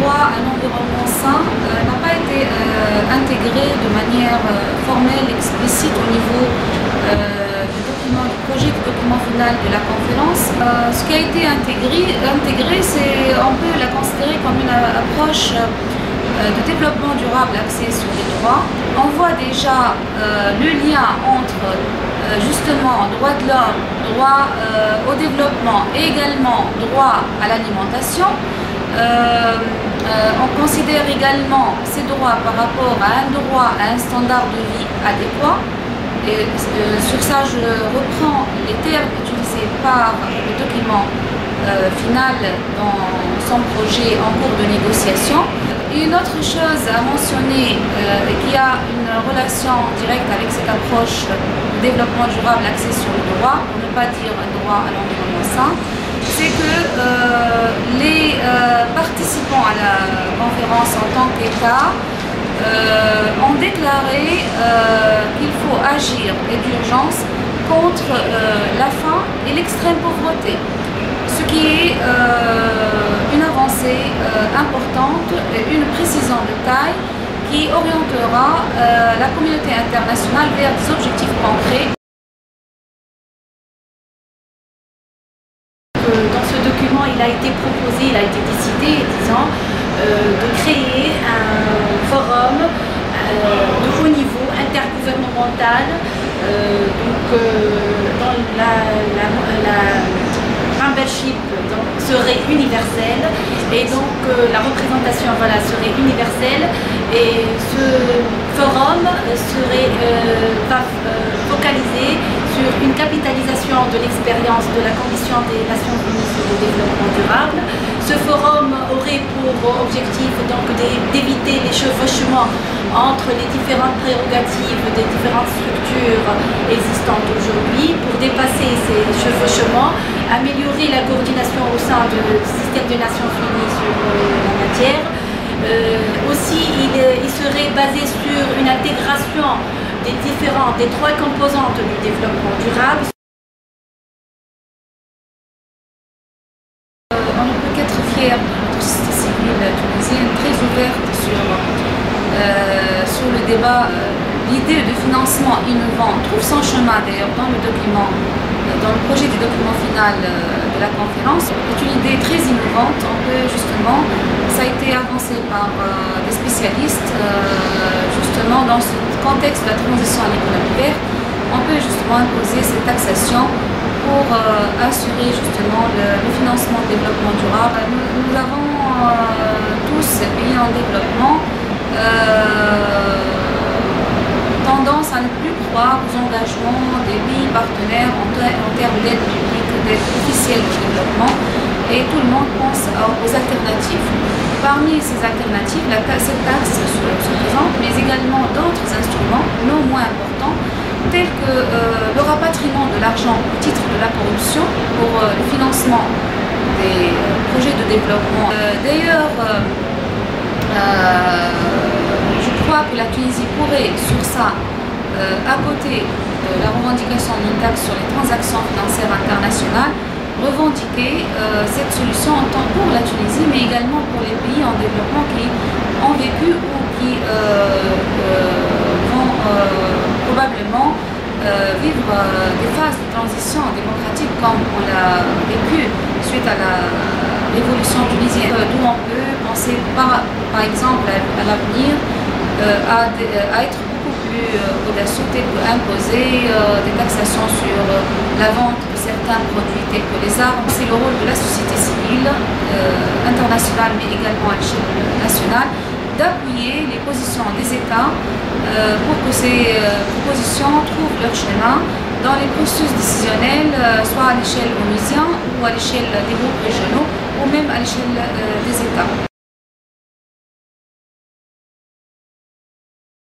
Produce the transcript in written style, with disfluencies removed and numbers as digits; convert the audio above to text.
droit à un environnement sain n'a pas été intégré de manière formelle, explicite au niveau du document, du projet du document final de la conférence. Ce qui a été intégré, on peut la considérer comme une approche de développement durable axée sur les droits. On voit déjà le lien entre justement droit de l'homme, droit au développement et également droit à l'alimentation. On considère également ces droits par rapport à un droit à un standard de vie adéquat. Et sur ça, je reprends les termes utilisés par le document final dans son projet en cours de négociation. Une autre chose à mentionner et qui a une relation directe avec cette approche de développement durable axée sur le droit, pour ne pas dire un droit à l'environnement sain, c'est que les participants à la conférence en tant qu'État ont déclaré qu'il faut agir et d'urgence contre la faim et l'extrême pauvreté, ce qui est une avancée importante et une précision de taille qui orientera la communauté internationale vers des objectifs concrets. Dans ce document, il a été proposé, il a été décidé, disons, de créer un forum de haut niveau intergouvernemental, dont la membership serait universelle et donc la représentation serait universelle, et ce forum serait focalisé sur une capitalisation de l'expérience de la Commission des Nations Unies sur le développement durable. Ce forum aurait pour objectif donc d'éviter les chevauchements entre les différentes prérogatives des différentes structures existantes aujourd'hui, pour dépasser ces chevauchements, améliorer la coordination au sein du système des Nations Unies sur la matière. Aussi, il serait basé sur une intégration des trois composantes du développement durable. On ne peut qu'être fier de notre société civile tunisienne, très ouverte sur le débat. L'idée de financement innovant trouve son chemin d'ailleurs dans le document, dans le projet du document final de la conférence. C'est une idée très innovante. On peut justement, ça a été avancé par des spécialistes, justement dans ce contexte de la transition à l'économie verte, on peut justement imposer cette taxation pour assurer justement le financement du développement durable. Nous avons tous, ces pays en développement, tendance à ne plus croire aux engagements des pays partenaires en termes d'aide publique, d'aide officielle au développement, et tout le monde pense aux alternatives. Parmi ces alternatives, cette taxe se présente, mais également d'autres instruments non moins importants, tels que le rapatriement de l'argent au titre de la corruption pour le financement des projets de développement. D'ailleurs, je crois que la Tunisie pourrait, sur ça, à côté de la revendication d'une taxe sur les transactions financières internationales, revendiquer cette solution en tant pour la Tunisie, mais également pour les pays en développement qui ont vécu ou qui vont probablement vivre des phases de transition démocratique comme on l'a vécu suite à l'évolution tunisienne, d'où on peut penser par exemple à l'avenir à être beaucoup plus audacieux, tel qu'imposer des taxations sur la vente de certains produits tels que les armes. C'est le rôle de la société civile internationale, mais également à l'échelle nationale, d'appuyer les positions des États pour que ces propositions trouvent leur chemin dans les processus décisionnels, soit à l'échelle onusienne ou à l'échelle des groupes régionaux ou même à l'échelle des États.